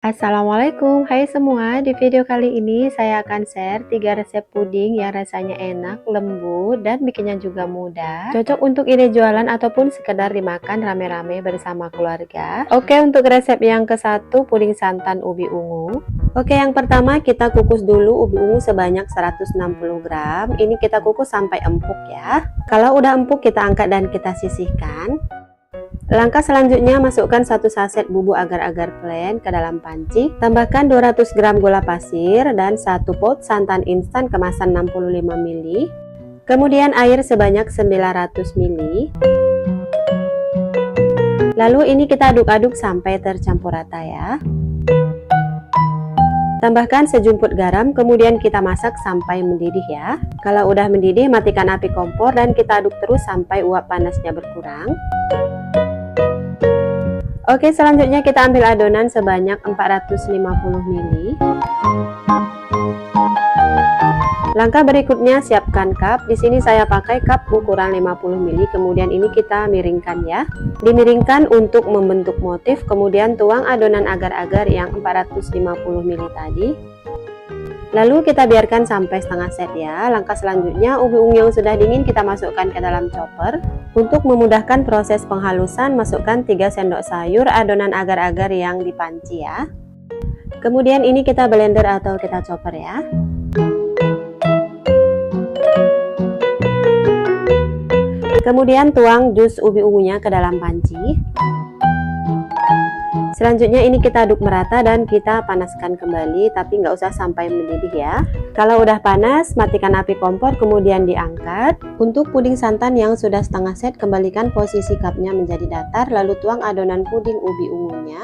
Assalamualaikum, hai semua. Di video kali ini saya akan share 3 resep puding yang rasanya enak, lembut, dan bikinnya juga mudah. Cocok untuk ide jualan ataupun sekedar dimakan rame-rame bersama keluarga. Oke, untuk resep yang ke-1, puding santan ubi ungu. Oke, yang pertama kita kukus dulu ubi ungu sebanyak 160 gram. Ini kita kukus sampai empuk ya. Kalau udah empuk kita angkat dan kita sisihkan. Langkah selanjutnya, masukkan 1 saset bubuk agar-agar plain ke dalam panci. Tambahkan 200 gram gula pasir dan 1 pot santan instan kemasan 65 ml. Kemudian air sebanyak 900 ml. Lalu ini kita aduk-aduk sampai tercampur rata ya. Tambahkan sejumput garam, kemudian kita masak sampai mendidih ya. Kalau udah mendidih, matikan api kompor dan kita aduk terus sampai uap panasnya berkurang. Oke, selanjutnya kita ambil adonan sebanyak 450 ml. Langkah berikutnya siapkan cup. Di sini saya pakai cup ukuran 50 ml. Kemudian ini kita miringkan ya. Dimiringkan untuk membentuk motif. Kemudian tuang adonan agar-agar yang 450 ml tadi. Lalu kita biarkan sampai setengah set ya. Langkah selanjutnya ubi ungu yang sudah dingin kita masukkan ke dalam chopper. Untuk memudahkan proses penghalusan, masukkan 3 sendok sayur adonan agar-agar yang dipanci ya. Kemudian ini kita blender atau kita chopper ya. Kemudian tuang jus ubi ungunya ke dalam panci. Selanjutnya ini kita aduk merata dan kita panaskan kembali, tapi nggak usah sampai mendidih ya. Kalau udah panas, matikan api kompor kemudian diangkat. Untuk puding santan yang sudah setengah set, kembalikan posisi cupnya menjadi datar, lalu tuang adonan puding ubi ungunya.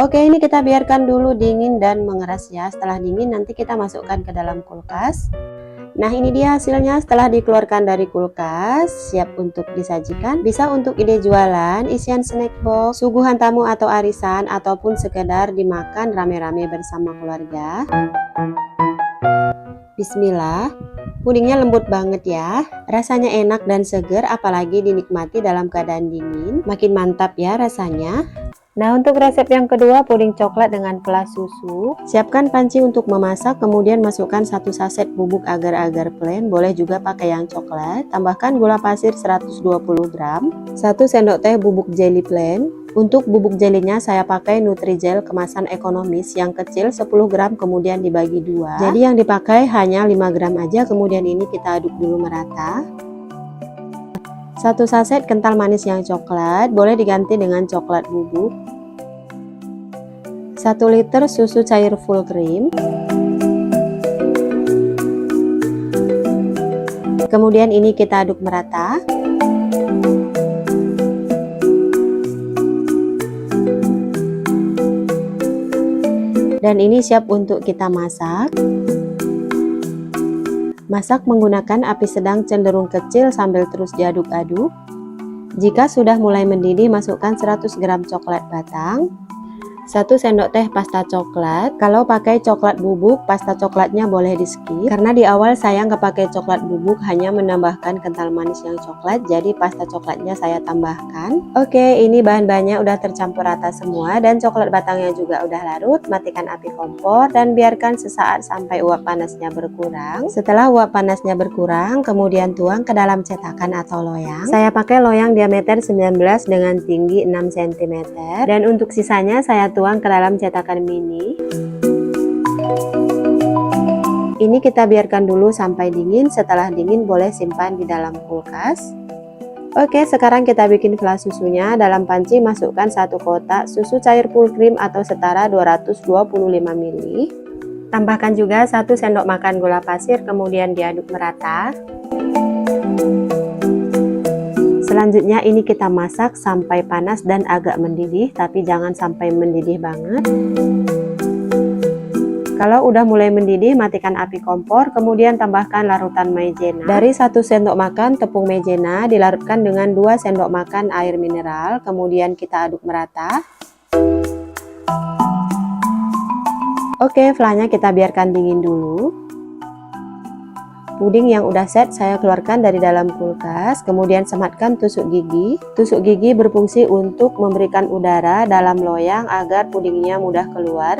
Oke, ini kita biarkan dulu dingin dan mengeras ya. Setelah dingin nanti kita masukkan ke dalam kulkas. Nah, ini dia hasilnya setelah dikeluarkan dari kulkas, siap untuk disajikan. Bisa untuk ide jualan, isian snack box, suguhan tamu atau arisan, ataupun sekedar dimakan rame-rame bersama keluarga. Bismillah, pudingnya lembut banget ya. Rasanya enak dan seger, apalagi dinikmati dalam keadaan dingin. Makin mantap ya rasanya. Nah, untuk resep yang kedua, puding coklat dengan pelas susu. Siapkan panci untuk memasak, kemudian masukkan 1 saset bubuk agar-agar plain, boleh juga pakai yang coklat. Tambahkan gula pasir 120 gram, 1 sendok teh bubuk jelly plain. Untuk bubuk jelinya saya pakai Nutrijel kemasan ekonomis yang kecil 10 gram, kemudian dibagi 2. Jadi yang dipakai hanya 5 gram aja, kemudian ini kita aduk dulu merata. 1 saset kental manis yang coklat, boleh diganti dengan coklat bubuk. 1 liter susu cair full cream. Kemudian ini kita aduk merata. Dan ini siap untuk kita masak. Masak menggunakan api sedang cenderung kecil sambil terus diaduk-aduk. Jika sudah mulai mendidih, masukkan 100 gram coklat batang, 1 sendok teh pasta coklat. Kalau pakai coklat bubuk, pasta coklatnya boleh di skip, karena di awal saya nggak pakai coklat bubuk, hanya menambahkan kental manis yang coklat, jadi pasta coklatnya saya tambahkan. Oke, ini bahan-bahannya udah tercampur rata semua dan coklat batangnya juga udah larut. Matikan api kompor dan biarkan sesaat sampai uap panasnya berkurang. Setelah uap panasnya berkurang, kemudian tuang ke dalam cetakan atau loyang. Saya pakai loyang diameter 19 dengan tinggi 6 cm, dan untuk sisanya saya tuang ke dalam cetakan mini. Ini kita biarkan dulu sampai dingin. Setelah dingin boleh simpan di dalam kulkas. Oke, sekarang kita bikin flas susunya. Dalam panci masukkan 1 kotak susu cair full cream atau setara 225 ml. Tambahkan juga 1 sendok makan gula pasir, kemudian diaduk merata. Selanjutnya ini kita masak sampai panas dan agak mendidih, tapi jangan sampai mendidih banget. Kalau udah mulai mendidih, matikan api kompor, kemudian tambahkan larutan maizena. Dari 1 sendok makan tepung maizena dilarutkan dengan 2 sendok makan air mineral, kemudian kita aduk merata. Oke, flanya kita biarkan dingin dulu. Puding yang udah set saya keluarkan dari dalam kulkas, kemudian sematkan tusuk gigi. Tusuk gigi berfungsi untuk memberikan udara dalam loyang agar pudingnya mudah keluar.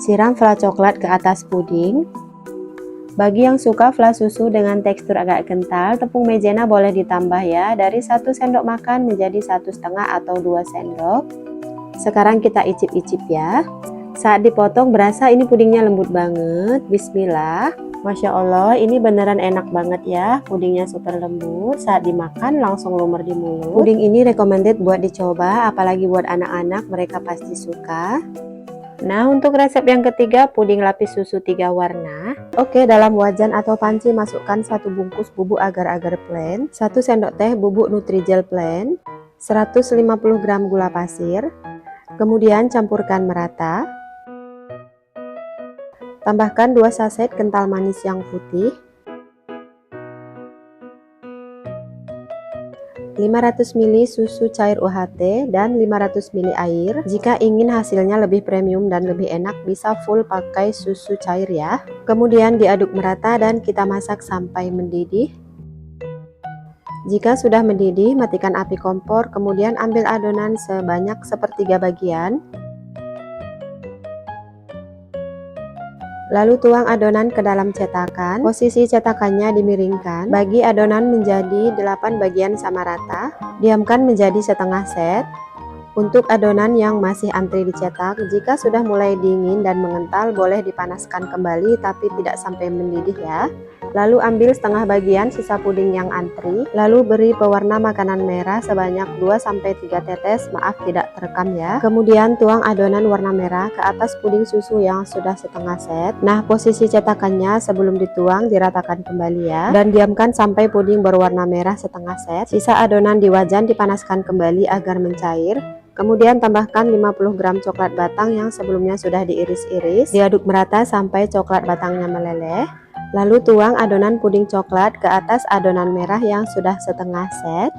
Siram fla coklat ke atas puding. Bagi yang suka fla susu dengan tekstur agak kental, tepung maizena boleh ditambah ya, dari 1 sendok makan menjadi 1,5 atau 2 sendok. Sekarang kita icip-icip ya. Saat dipotong berasa ini pudingnya lembut banget. Bismillah. Masya Allah, ini beneran enak banget ya. Pudingnya super lembut. Saat dimakan langsung lumer di mulut. Puding ini recommended buat dicoba, apalagi buat anak-anak, mereka pasti suka. Nah, untuk resep yang ketiga, puding lapis susu 3 warna. Oke, dalam wajan atau panci masukkan 1 bungkus bubuk agar-agar plain, 1 sendok teh bubuk Nutrijel plain, 150 gram gula pasir. Kemudian campurkan merata. Tambahkan 2 saset kental manis yang putih. 500 ml susu cair UHT dan 500 ml air. Jika ingin hasilnya lebih premium dan lebih enak, bisa full pakai susu cair ya. Kemudian diaduk merata dan kita masak sampai mendidih. Jika sudah mendidih, matikan api kompor, kemudian ambil adonan sebanyak sepertiga bagian. Lalu tuang adonan ke dalam cetakan. Posisi cetakannya dimiringkan. Bagi adonan menjadi 8 bagian sama rata. Diamkan menjadi setengah set. Untuk adonan yang masih antri dicetak, jika sudah mulai dingin dan mengental, boleh dipanaskan kembali tapi tidak sampai mendidih ya. Lalu ambil setengah bagian sisa puding yang antri, lalu beri pewarna makanan merah sebanyak 2-3 tetes, maaf tidak terekam ya. Kemudian tuang adonan warna merah ke atas puding susu yang sudah setengah set. Nah, posisi cetakannya sebelum dituang diratakan kembali ya, dan diamkan sampai puding berwarna merah setengah set. Sisa adonan di wajan dipanaskan kembali agar mencair. Kemudian tambahkan 50 gram coklat batang yang sebelumnya sudah diiris-iris. Diaduk merata sampai coklat batangnya meleleh. Lalu tuang adonan puding coklat ke atas adonan merah yang sudah setengah set.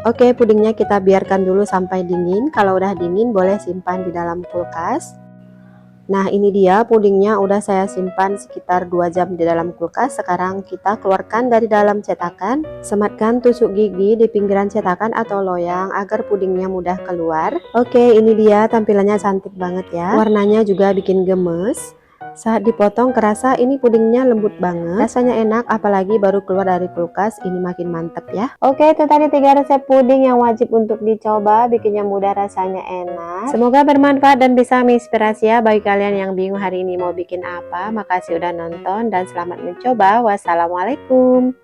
Oke, pudingnya kita biarkan dulu sampai dingin. Kalau udah dingin boleh simpan di dalam kulkas. Nah, ini dia pudingnya udah saya simpan sekitar 2 jam di dalam kulkas. Sekarang kita keluarkan dari dalam cetakan. Sematkan tusuk gigi di pinggiran cetakan atau loyang agar pudingnya mudah keluar. Oke, ini dia tampilannya cantik banget ya. Warnanya juga bikin gemes. Saat dipotong kerasa ini pudingnya lembut banget. Rasanya enak, apalagi baru keluar dari kulkas, ini makin mantep ya. Oke, itu tadi 3 resep puding yang wajib untuk dicoba. Bikinnya mudah, rasanya enak. Semoga bermanfaat dan bisa menginspirasi ya bagi kalian yang bingung hari ini mau bikin apa. Makasih udah nonton dan selamat mencoba. Wassalamualaikum.